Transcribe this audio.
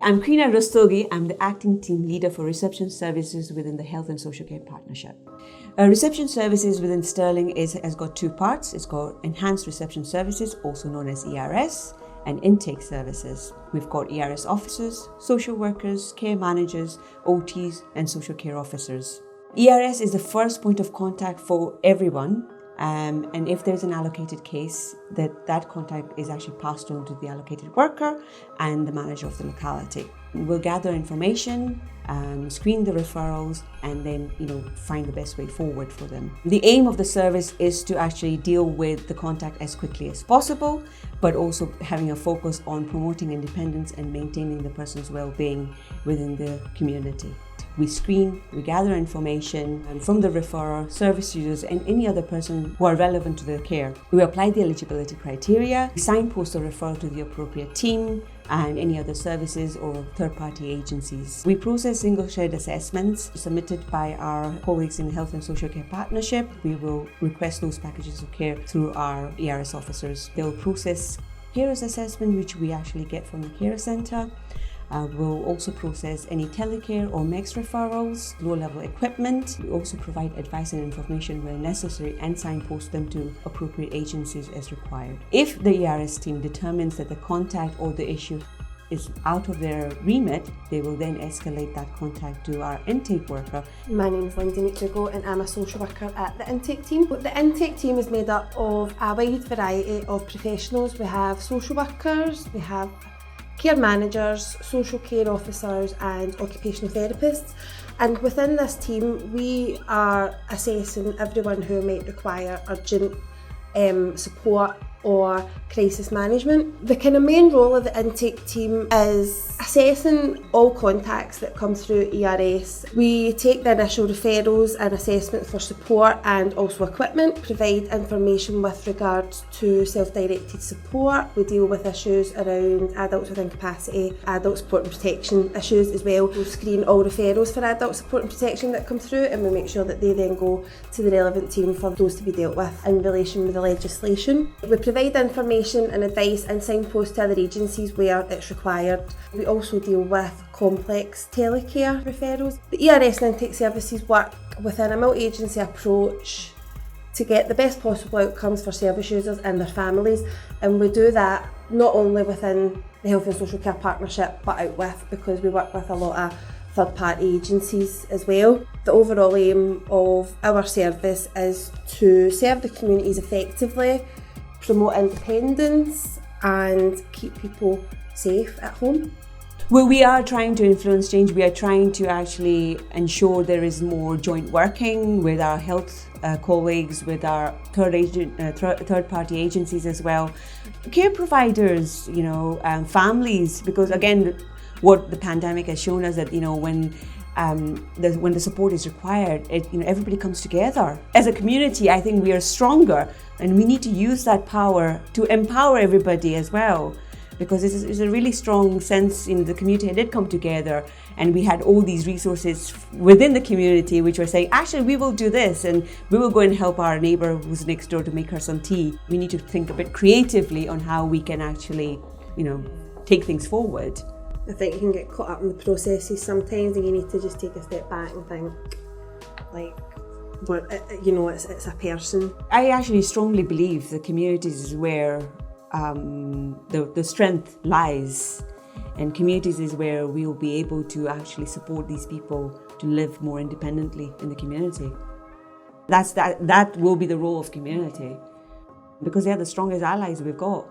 I'm Krina and Lyndi. I'm the acting team leader for reception services within the Health and Social Care Partnership. Reception services within Stirling has got two parts. It's got enhanced reception services, also known as ERS, and intake services. We've got ERS officers, social workers, care managers, OTs, and social care officers. ERS is the first point of contact for everyone. And if there's an allocated case, that contact is actually passed on to the allocated worker and the manager of the locality. We'll gather information, screen the referrals, and then find the best way forward for them. The aim of the service is to actually deal with the contact as quickly as possible, but also having a focus on promoting independence and maintaining the person's well-being within the community. We screen, we gather information from the referrer, service users, and any other person who are relevant to their care. We apply the eligibility criteria, we signpost the referral to the appropriate team and any other services or third-party agencies. We process single shared assessments submitted by our colleagues in the Health and Social Care Partnership. We will request those packages of care through our ERS officers. They'll process carers assessment, which we actually get from the care centre. We'll also process any telecare or MEX referrals, low-level equipment. We also provide advice and information where necessary and signpost them to appropriate agencies as required. If the ERS team determines that the contact or the issue is out of their remit, they will then escalate that contact to our intake worker. My name is Lyndi and I'm a social worker at the intake team. The intake team is made up of a wide variety of professionals. We have social workers, we have care managers, social care officers and occupational therapists, and within this team we are assessing everyone who might require urgent support or crisis management. The kind of main role of the intake team is assessing all contacts that come through ERS. We take the initial referrals and assessment for support and also equipment, provide information with regards to self-directed support. We deal with issues around adults with incapacity, adult support and protection issues as well. We screen all referrals for adult support and protection that come through, and we make sure that they then go to the relevant team for those to be dealt with in relation with the legislation. We provide information and advice and signpost to other agencies where it's required. We also deal with complex telecare referrals. The ERS and intake services work within a multi-agency approach to get the best possible outcomes for service users and their families, and we do that not only within the Health and Social Care Partnership but out with, because we work with a lot of third-party agencies as well. The overall aim of our service is to serve the communities effectively, promote independence and keep people safe at home. Well, we are trying to influence change. We are trying to actually ensure there is more joint working with our health colleagues, with our third-party agencies as well. Care providers, families, because again, what the pandemic has shown us that, when the support is required, everybody comes together. As a community, I think we are stronger, and we need to use that power to empower everybody as well, because it's a really strong sense in the community. It did come together, and we had all these resources within the community which were saying, actually, we will do this, and we will go and help our neighbour who's next door to make her some tea. We need to think a bit creatively on how we can actually, take things forward. I think you can get caught up in the processes sometimes, and you need to just take a step back and think, it's a person. I actually strongly believe the communities is where the strength lies, and communities is where we will be able to actually support these people to live more independently in the community. That will be the role of community, because they are the strongest allies we've got.